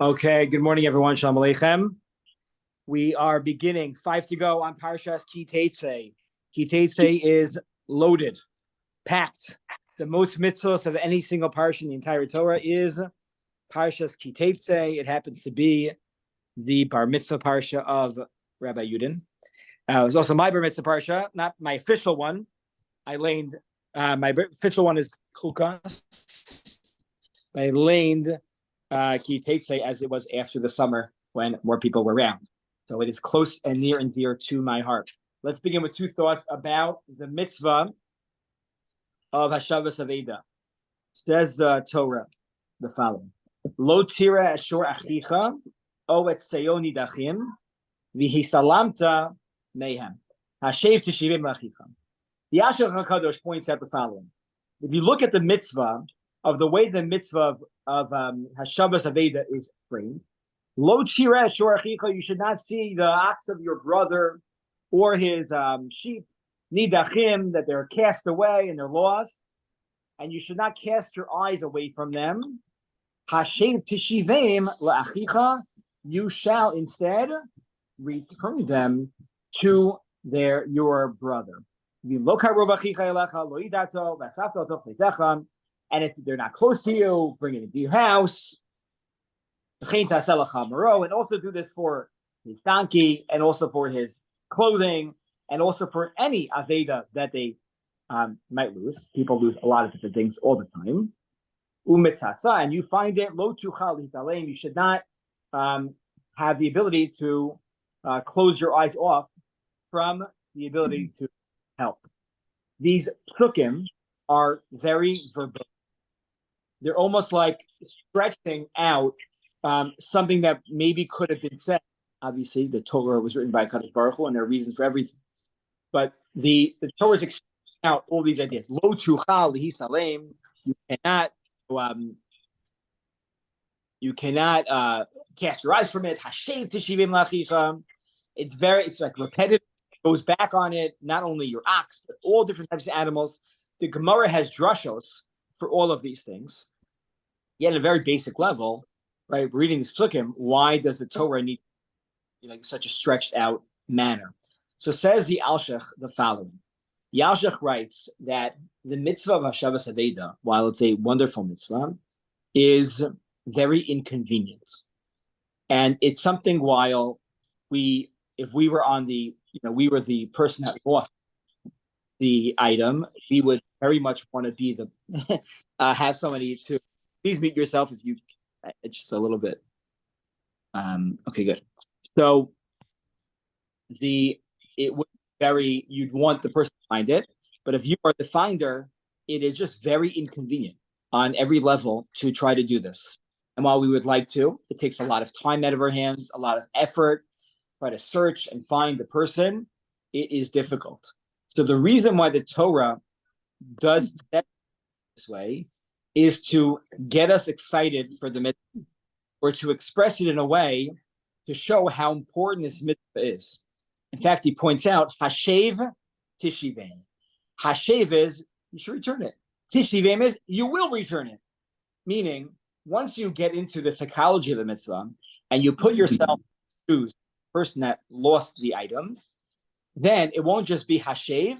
Okay, good morning, everyone. Shalom Aleichem. We are beginning 5 to go on Parshas Ki Teitzei. Ki Teitzei is loaded, packed. The most mitzvahs of any single parsha in the entire Torah is Parshas Ki Teitzei. It happens to be the bar mitzvah parsha of Rabbi Yudin. It was also my bar mitzvah parsha, not my official one. My official one is Chukas. I laned Ki Teitzei as it was after the summer when more people were around. So it is close and near and dear to my heart. Let's begin with two thoughts about the mitzvah of Hashavas Aveda. Says Torah the following: Lo tira ashor achicha o et sayoni dachim v'hisalamta mehem hashev tishivim lachicha. The Ashur HaKadosh points out the following: if you look at the mitzvah of the way the mitzvah of Hashavas Aveda is framed, Lo tira ashor achicha, you should not see the ox of your brother or his sheep, nidachim, that they're cast away and they're lost, and you should not cast your eyes away from them. Hashem tishivim la'achicha, you shall instead return them to your brother. And if they're not close to you, bring it into your house. And also do this for his donkey, and also for his clothing, and also for any aveda that they might lose. People lose a lot of different things all the time. And you find it lo tuchal hitalem. You should not have the ability to close your eyes off from the ability to help. These psukim are very verbose. They're almost like stretching out something that maybe could have been said. Obviously, the Torah was written by Kadosh Baruch Hu, and there are reasons for everything. But the Torah is extracting out all these ideas. Lo tuchal lihisalem. You cannot cast your eyes from it. Hashev tishivim lachicha. It's like repetitive. It goes back on it. Not only your ox, but all different types of animals. The Gemara has drushos for all of these things. Yet, at a very basic level, right? Reading this psukim, why does the Torah need such a stretched out manner? So says the Alshech the following. The Alshech writes that the mitzvah of Hashavas Aveda, while it's a wonderful mitzvah, is very inconvenient. And it's something while if we were on we were the person that lost the item, we would very much want to be have somebody to please mute yourself if you just a little bit. Okay, good. So it would you'd want the person to find it, but if you are the finder, it is just very inconvenient on every level to try to do this. And while we would like to, it takes a lot of time out of our hands, a lot of effort, try to search and find the person. It is difficult. So the reason why the Torah does that this way is to get us excited for the mitzvah, or to express it in a way to show how important this mitzvah is. In fact, he points out, Hashev tishivim. Hashev is, you should return it. Tishivim is, you will return it. Meaning, once you get into the psychology of the mitzvah, and you put yourself in the shoes of the person that lost the item, then it won't just be Hashev,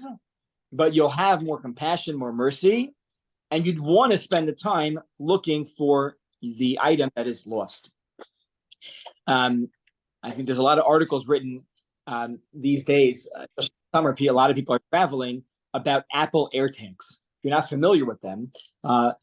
but you'll have more compassion, more mercy, and you'd want to spend the time looking for the item that is lost. I think there's a lot of articles written these days, especially summer. A lot of people are traveling about Apple AirTags. If you're not familiar with them,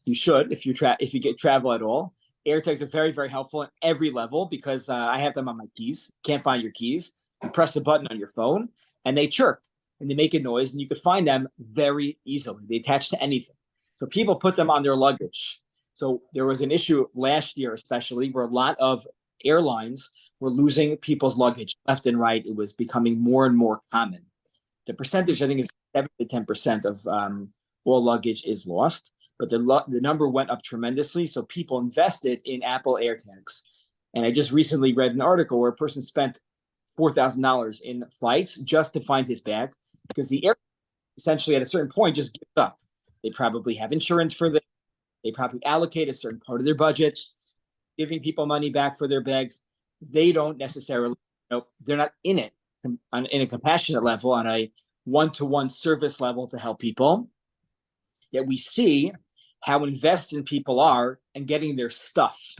you should. If you get travel at all, AirTags are very, very helpful at every level because I have them on my keys. Can't find your keys. You press a button on your phone, and they chirp and they make a noise, and you could find them very easily. They attach to anything. So people put them on their luggage. So there was an issue last year, especially, where a lot of airlines were losing people's luggage left and right. It was becoming more and more common. The percentage, I think, is 7 to 10% of all luggage is lost, but the number went up tremendously. So people invested in Apple AirTags. And I just recently read an article where a person spent $4,000 in flights just to find his bag, because the air essentially at a certain point just gives up. They probably have insurance for this. They probably allocate a certain part of their budget. giving people money back for their bags. They don't necessarily, they're not in it in a compassionate level, on a one-to-one service level to help people. Yet we see how invested people are in getting their stuff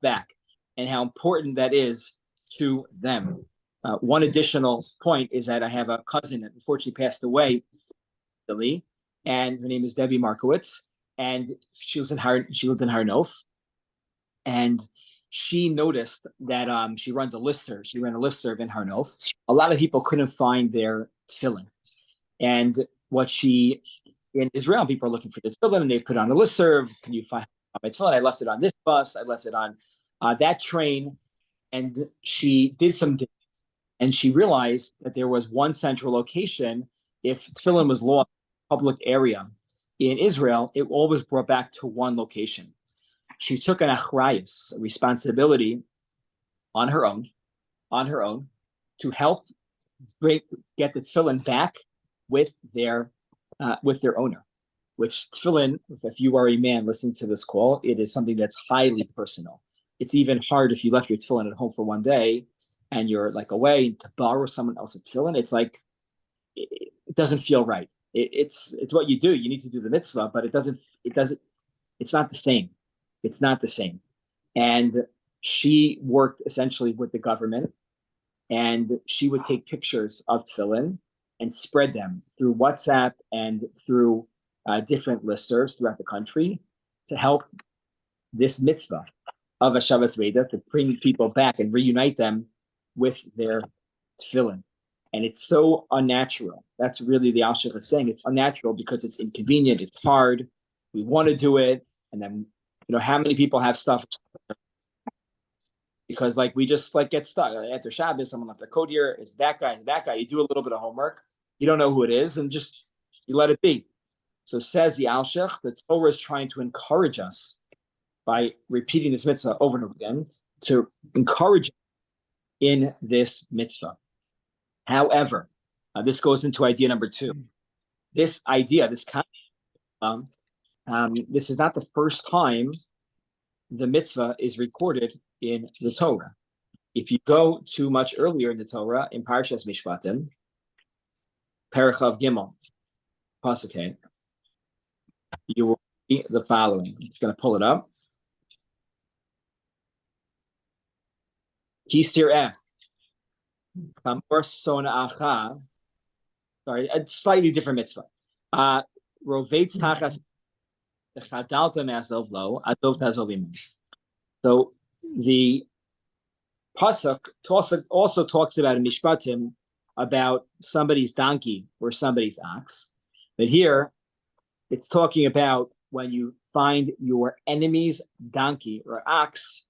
back, and how important that is to them. One additional point is that I have a cousin that unfortunately passed away, and her name is Debbie Markowitz, and she lived in Har Nof, and she noticed that she ran a listserv in Har Nof. A lot of people couldn't find their tefillin, and in Israel, people are looking for the tefillin, and they put on a listserv. Can you find my tefillin? I left it on this bus. I left it on that train. And she did some digging, and she realized that there was one central location. If tefillin was lost in a public area in Israel, it always brought back to one location. She took an achrayus, a responsibility, on her own, to help get the tefillin back with their owner. Which tefillin, if you are a man listening to this call, it is something that's highly personal. It's even hard if you left your tefillin at home for one day and you're like away to borrow someone else's tefillin. It's like, it doesn't feel right. It's what you do. You need to do the mitzvah, but it's not the same. It's not the same. And she worked essentially with the government, and she would take pictures of tefillin and spread them through WhatsApp and through different listservs throughout the country to help this mitzvah of Hashavas Veda, to bring people back and reunite them with their tefillin. And it's so unnatural. That's really the Alshich is saying. It's unnatural because it's inconvenient, it's hard, we want to do it, and then, how many people have stuff because we just get stuck. After Shabbos, someone left their coat here, it's that guy, you do a little bit of homework, you don't know who it is, and just you let it be. So says the Alshich, the Torah is trying to encourage us by repeating this mitzvah over and over again, to encourage in this mitzvah. However, this goes into idea number 2. This idea, this is not the first time the mitzvah is recorded in the Torah. If you go too much earlier in the Torah, in Parshas Mishpatim, Parachav Gimel, Pasuk, you will see the following. I'm just going to pull it up. Kisireh, Kamor Sona'acha. Sorry, a slightly different mitzvah. Rovetz Tachas Chadalta Me'asov Lo, Adov Tazovim. So the pasuk also talks about in Mishpatim about somebody's donkey or somebody's ox, but here it's talking about when you find your enemy's donkey or ox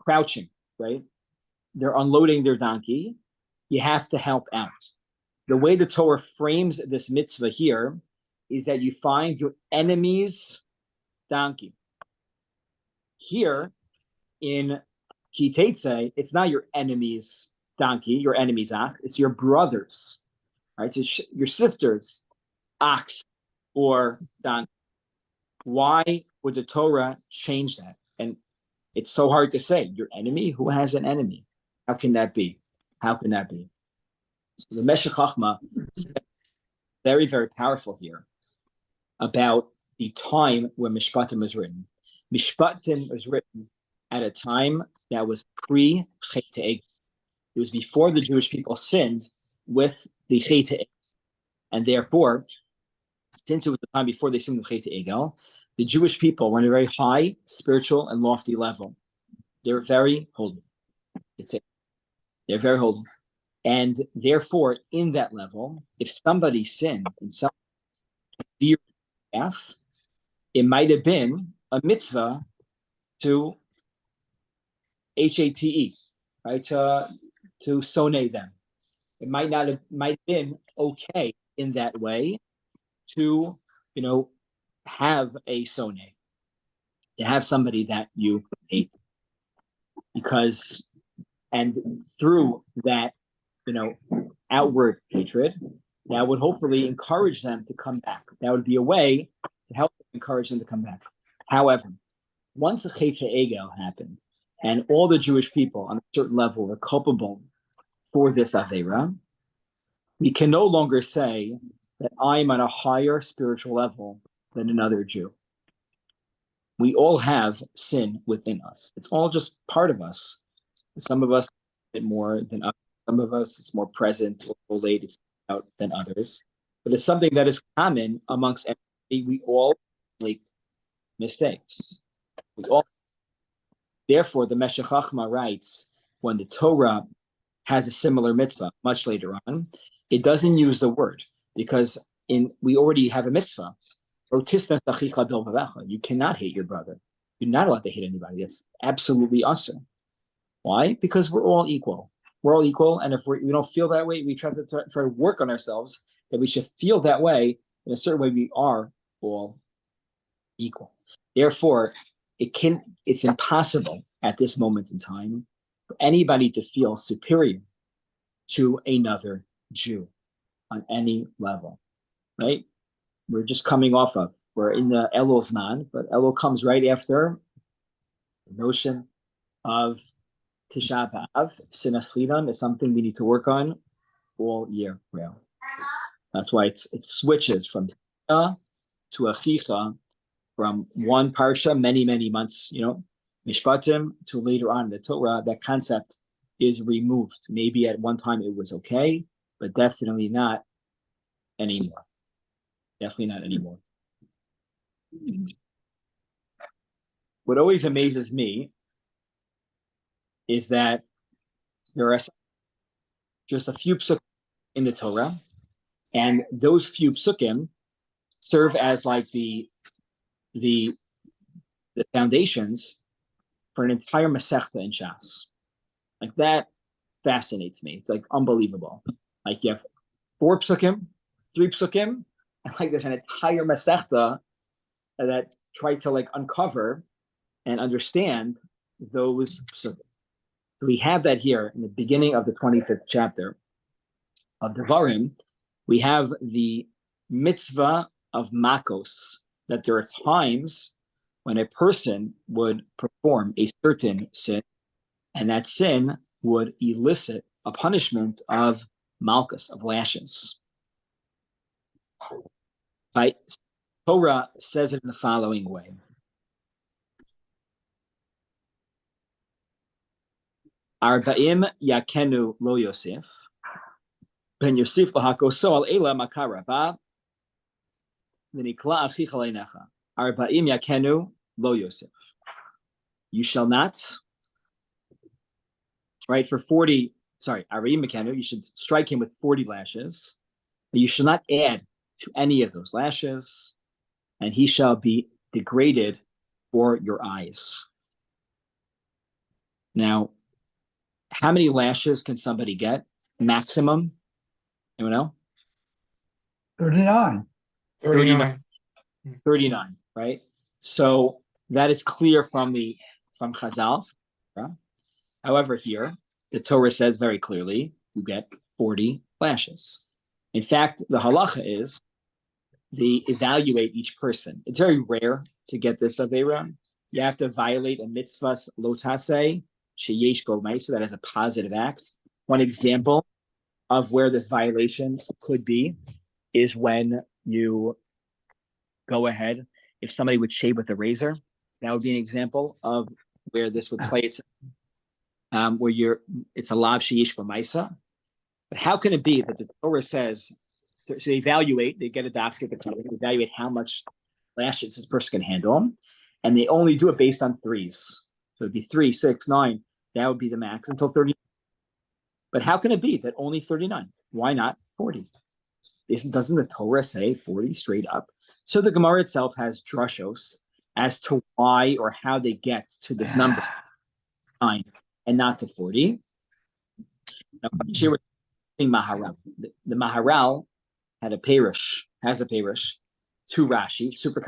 crouching, right? They're unloading their donkey. You have to help out. The way the Torah frames this mitzvah here is that you find your enemy's donkey. Here in Ki Tetzei, it's not your enemy's donkey, your enemy's ox, it's your brother's, right? It's your sister's ox or donkey. Why would the Torah change that? And it's so hard to say. Your enemy? Who has an enemy? How can that be? How can that be? So the Meshech Chochmah is very, very powerful here about the time when Mishpatim was written. Mishpatim was written at a time that was pre-Chet Egel. It was before the Jewish people sinned with the Chet Egel. And therefore, since it was the time before they sinned with Chet Egel, the Jewish people were on a very high spiritual and lofty level. They were very holy. They're very holy. And therefore, in that level, if somebody sinned in some severe death, it might have been a mitzvah to HATE, right? To sonate them. It might have been okay in that way to, have a sonate, to have somebody that you hate. Because, and through that, outward hatred, that would hopefully encourage them to come back. That would be a way to help encourage them to come back. However, once the Chet Egel happened, and all the Jewish people on a certain level were culpable for this Avera, we can no longer say that I'm on a higher spiritual level than another Jew. We all have sin within us. It's all just part of us. Some of us a bit more than others. Some of us it's more present or related out than others. But it's something that is common amongst everybody. We all make mistakes. We all. Therefore, the Meshech Chochmah writes, when the Torah has a similar mitzvah much later on, it doesn't use the word because we already have a mitzvah. You cannot hate your brother. You're not allowed to hate anybody. That's absolutely awesome. Why? Because we're all equal. We're all equal, and if we don't feel that way, we try to work on ourselves that we should feel that way. In a certain way, we are all equal. Therefore, it's impossible at this moment in time for anybody to feel superior to another Jew on any level, right? We're just coming off of, we're in the Elul Zman, but Elul comes right after the notion of Tisha B'Av. Sinas Chidam is something we need to work on all year round. That's why it switches from Sina to Achicha, from one parsha, many months, Mishpatim, to later on in the Torah. That concept is removed. Maybe at one time it was okay, but definitely not anymore. Definitely not anymore. What always amazes me is that there are just a few psukim in the Torah, and those few psukim serve as like the foundations for an entire Masechta in Shas. Like that fascinates me. It's like unbelievable. Like you have 4 psukim, 3 psukim, and like there's an entire Masechta that try to like uncover and understand those psukim. So we have that here in the beginning of the 25th chapter of Devarim. We have the mitzvah of makos, that there are times when a person would perform a certain sin, and that sin would elicit a punishment of malchus, of lashes. Torah says it in the following way. Arba'im yakenu lo Yosef, ben Yosef lahakoso al ela makaraba, v'nikla achicha leinecha. Arba'im yakenu lo Yosef. You shall not, right, for 40, Arba'im yakenu, you should strike him with 40 lashes, but you shall not add to any of those lashes, and he shall be degraded for your eyes. Now, how many lashes can somebody get? Maximum? Anyone know? 39. 39, right? So that is clear from Chazal. Right? However, here, the Torah says very clearly, you get 40 lashes. In fact, the halacha is they evaluate each person. It's very rare to get this Aveira. You have to violate a mitzvah lotase, sheyesh bo ma'isa, that is a positive act. One example of where this violation could be is when you go ahead, if somebody would shave with a razor, that would be an example of where this would play itself, where it's a lav sheyesh bo ma'isa. But how can it be that the Torah says, so they evaluate, they get a doctor, they evaluate how much lashes this person can handle, and they only do it based on threes. So it'd be 3, 6, 9. That would be the max until 30. But how can it be that only 39? Why not 40? Doesn't the Torah say 40 straight up? So the Gemara itself has drushos as to why or how they get to this number 9 and not to 40. Now, Shiur Maharal. The Maharal has a parish to Rashi, super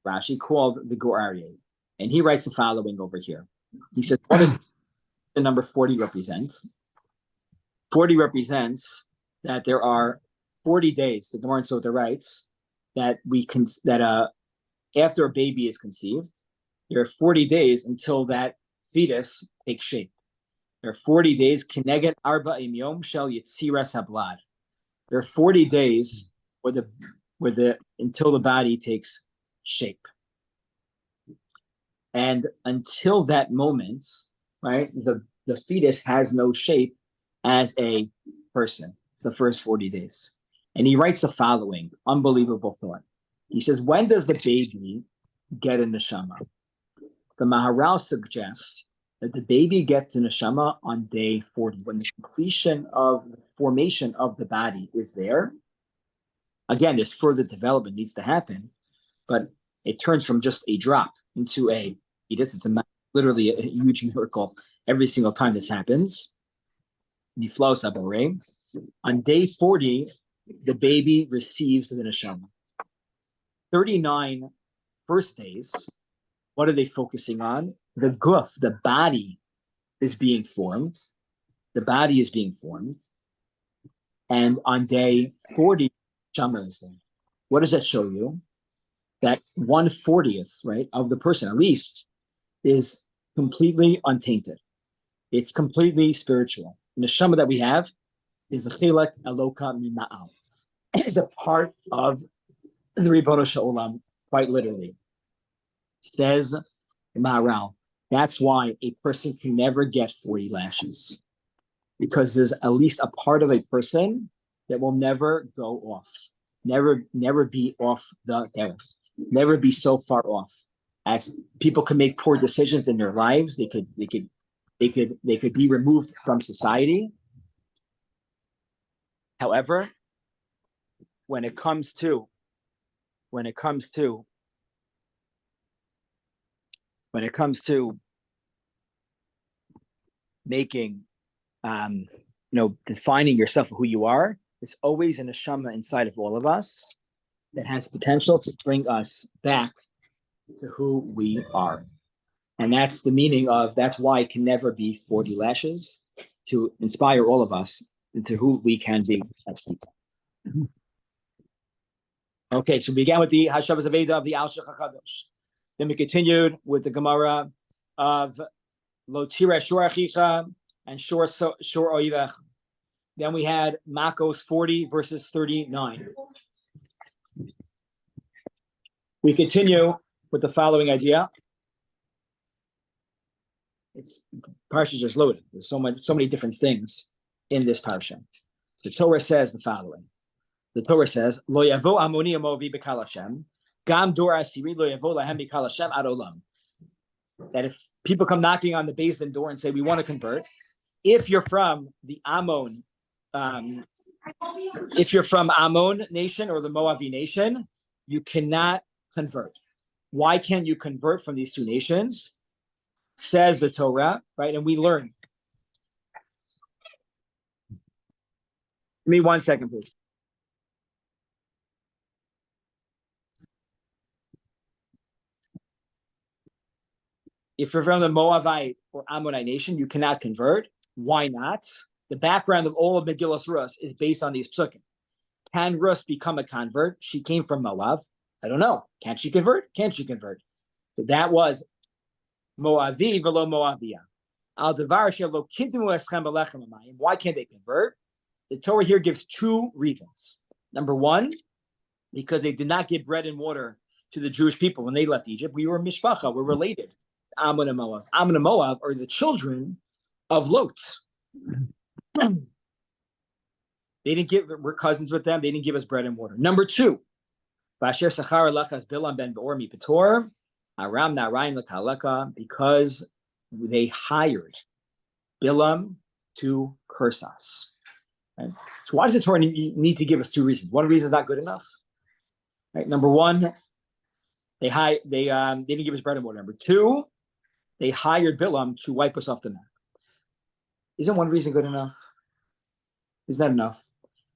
Rashi, called the Gur Aryeh. And he writes the following over here. He says, what does the number 40 represent? 40 represents that there are 40 days, the Gemara in Sota writes, that after a baby is conceived, There are 40 days until that fetus takes shape. There are 40 days, Kineged Arba Yom Shel Yitziras Hablad. There are 40 days until the body takes shape. And until that moment, right, the fetus has no shape as a person. It's the first 40 days. And he writes the following unbelievable thought. He says, when does the baby get a neshama? The Maharal suggests that the baby gets a neshama on day 40, when the completion of the formation of the body is there. Again, this further development needs to happen, but it turns from just a drop into a fetus. It's literally a huge miracle every single time this happens. On day 40, the baby receives the neshama. 39 first days, what are they focusing on? The guf, the body, is being formed. The body is being formed. And on day 40, neshama is there. What does that show you? That 1/40th, right, of the person, at least, is completely untainted. It's completely spiritual. The neshama that we have is a chilek eloka mima'al. It's a part of the Ribono Shel quite literally. Says Maharal, that's why a person can never get 40 lashes, because there's at least a part of a person that will never go off, never be off the earth, never be so far off. As people can make poor decisions in their lives, they could be removed from society. However, when it comes to making, defining yourself who you are, there's always a neshama inside of all of us that has potential to bring us back to who we are. And that's the meaning of, that's why it can never be 40 lashes, to inspire all of us into who we can be as people. Okay, so we began with the Hashavas Aveda of the Al Shech HaKadosh. Then we continued with the Gemara of Lo Tira Shor Achicha and Shor Oivech. Then we had Makos 40 verses 39. We continue with the following idea. It's parsha is just loaded. There's so many different things in this parsha. The Torah says the following. The Torah says, Lo yavo amoni amovi b'kal Hashem, gam dor asiri lo yavo lahem b'kal Hashem ad olam. That if people come knocking on the Beis Din door and say, we want to convert, if you're from the Ammon, nation or the Moavi nation, you cannot convert. Why can't you convert from these two nations? Says the Torah, right? And we learn. Give me 1 second, please. If you're from the Moabite or Ammonite nation, you cannot convert. Why not? The background of all of Megillas Rus is based on these psukim. Can Rus become a convert? She came from Moab. I don't know. Can she convert? Can she convert? So that was Moavi velo Moavia. Al devar shelo kintimu eschem belechem amayim. Why can't they convert? The Torah here gives two reasons. Number one, because they did not give bread and water to the Jewish people when they left Egypt. We were mishpacha. We're related. Ammon and Moab. Ammon and Moab are the children of Lot. They didn't give. We're cousins with them. They didn't give us bread and water. Number two, Vasher Sachar Lachas Bilam Ben Beor Mi Petor Aram Naraim Lakaleka, because they hired Bilam to curse us. Right? So why does the Torah need to give us two reasons? One reason is not good enough. Right? Number one, they didn't give us bread and water. Number two, they hired Bilam to wipe us off the map. Isn't one reason good enough? Is that enough?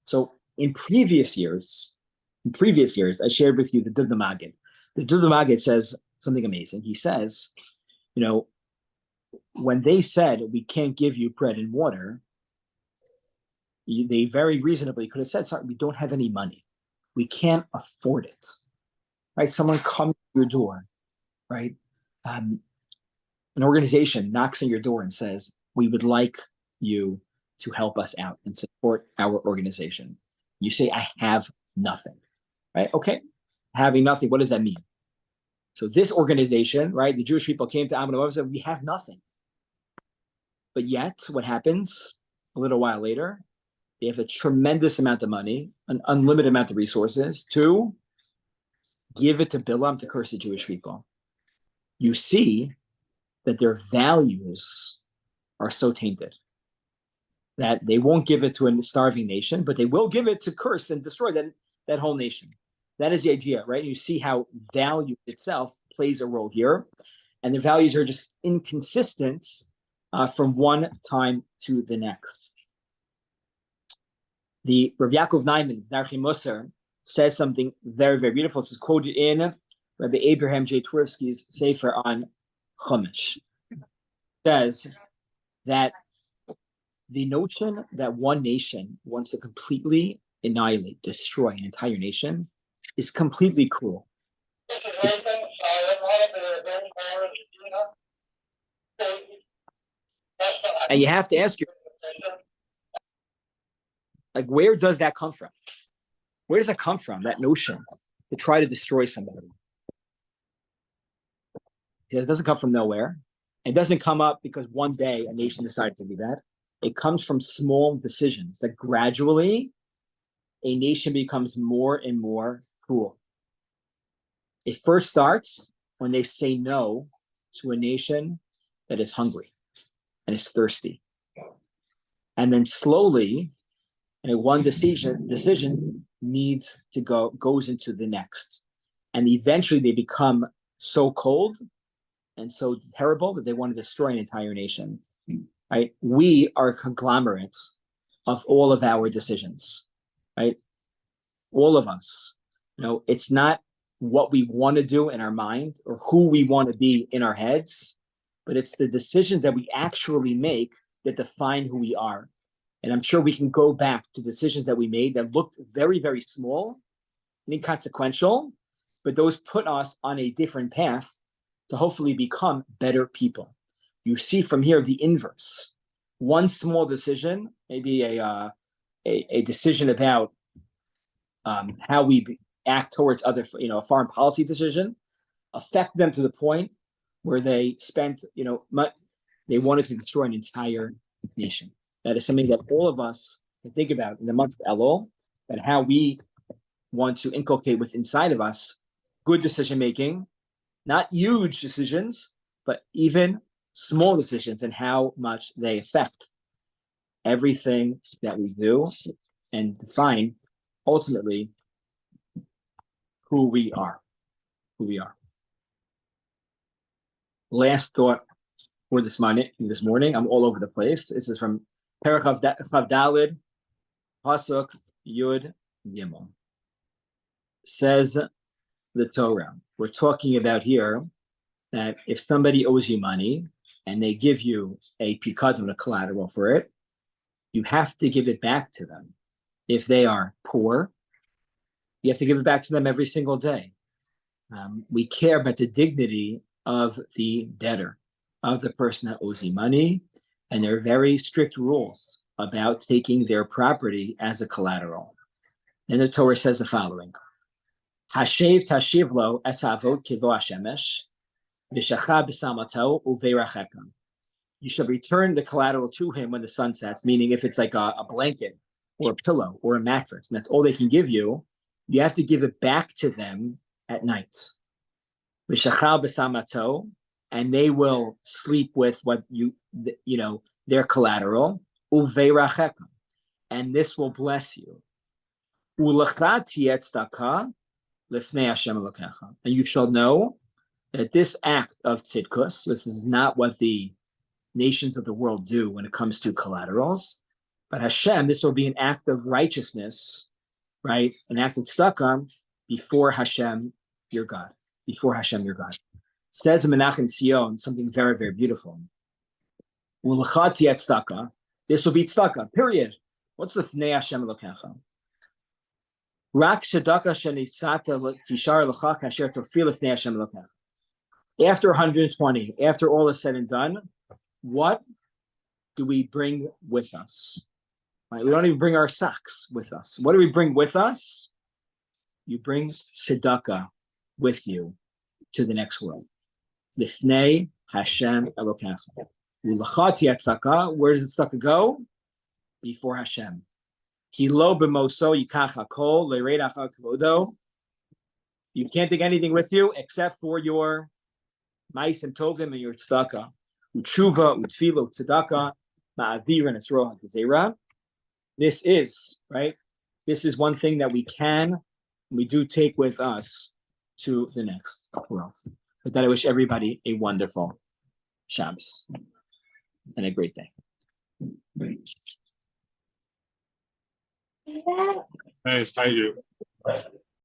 So in previous years, I shared with you the Duvda Maggid. The Duvda Maggid says something amazing. He says, when they said we can't give you bread and water, they very reasonably could have said, sorry, we don't have any money. We can't afford it. Right? Someone comes to your door, right? An organization knocks on your door and says, we would like you to help us out and support our organization. You say, I have nothing, right? Okay, having nothing, what does that mean? So this organization, right, the Jewish people came to Amnon and said, we have nothing. But yet, what happens a little while later? They have a tremendous amount of money, an unlimited amount of resources to give it to Bilam to curse the Jewish people. You see that their values are so tainted that they won't give it to a starving nation, but they will give it to curse and destroy that whole nation. That is the idea, right? You see how value itself plays a role here, and the values are just inconsistent from one time to the next. The Rav Yaakov Naiman, Darchei Musar, says something very, very beautiful. This is quoted in Rabbi Abraham J. Twersky's Sefer on Chumash. Says that the notion that one nation wants to completely annihilate, destroy an entire nation is completely cruel. And you have to ask yourself, like, where does that come from? Where does that come from, that notion to try to destroy somebody? It doesn't come from nowhere. It doesn't come up because one day a nation decides to do that. It comes from small decisions that gradually a nation becomes more and more cruel. It first starts when they say no to a nation that is hungry and is thirsty. And then slowly, one decision needs to goes into the next. And eventually they become so cold and so terrible that they want to destroy an entire nation. Right? We are a conglomerate of all of our decisions, right? All of us. It's not what we want to do in our mind or who we want to be in our heads, but it's the decisions that we actually make that define who we are. And I'm sure we can go back to decisions that we made that looked very, very small and inconsequential, but those put us on a different path to hopefully become better people. You see from here the inverse. One small decision, maybe a decision about how we act towards other, a foreign policy decision, affect them to the point where they spent, they wanted to destroy an entire nation. That is something that all of us can think about in the month of Elul, and how we want to inculcate with inside of us good decision making, not huge decisions, but even small decisions, and how much they affect everything that we do and define ultimately who we are. Last thought for this morning. I'm all over the place. This is from Paragraph Chavdalid, Pasuk Yud Gimel. Says the Torah. We're talking about here that if somebody owes you money and they give you a pikadon, a collateral for it, you have to give it back to them. If they are poor, you have to give it back to them every single day. We care about the dignity of the debtor, of the person that owes you money, and there are very strict rules about taking their property as a collateral. And the Torah says the following: Hashev tashiv lo es havot kivo hashemesh, v'shacha b'samato uveirachekam. You shall return the collateral to him when the sun sets, meaning if it's like a blanket or a pillow or a mattress, and that's all they can give you, you have to give it back to them at night. V'shacha b'samato, and they will sleep with what their collateral, uveirachekam, and this will bless you. Ulecha tiyeh tzedakah lifnei Hashem Elokecha, and you shall know that this act of tzidkus, this is not what the nations of the world do when it comes to collaterals, but Hashem, this will be an act of righteousness, right? An act of tzedakah before Hashem, your God. Before Hashem, your God. Says Menachem Tzion something very, very beautiful. Ulecha tiyeh tzedakah, this will be tzedakah, period. What's the Fnei Hashem Elokecha? Rak shedakah shenitzata tishar lecha kasher tofil lifnei Hashem Elokecha. After 120, after all is said and done, what do we bring with us? Right? We don't even bring our socks with us. What do we bring with us? You bring tzedakah with you to the next world. Lifnei Hashem Elokecha. Ulachati tzedakah. Where does the tzedakah go? Before Hashem. Kilo b'moso yikach hakol le'reid achar kavodo. You can't take anything with you except for your mais and tovim and your tzedakah. Utshuva, utfilo, tzedakah, ma'avir and etzroha gezerah. This is, right? This is one thing that we do take with us to the next world. With that, I wish everybody a wonderful Shabbos and a great day. Hey, thank you.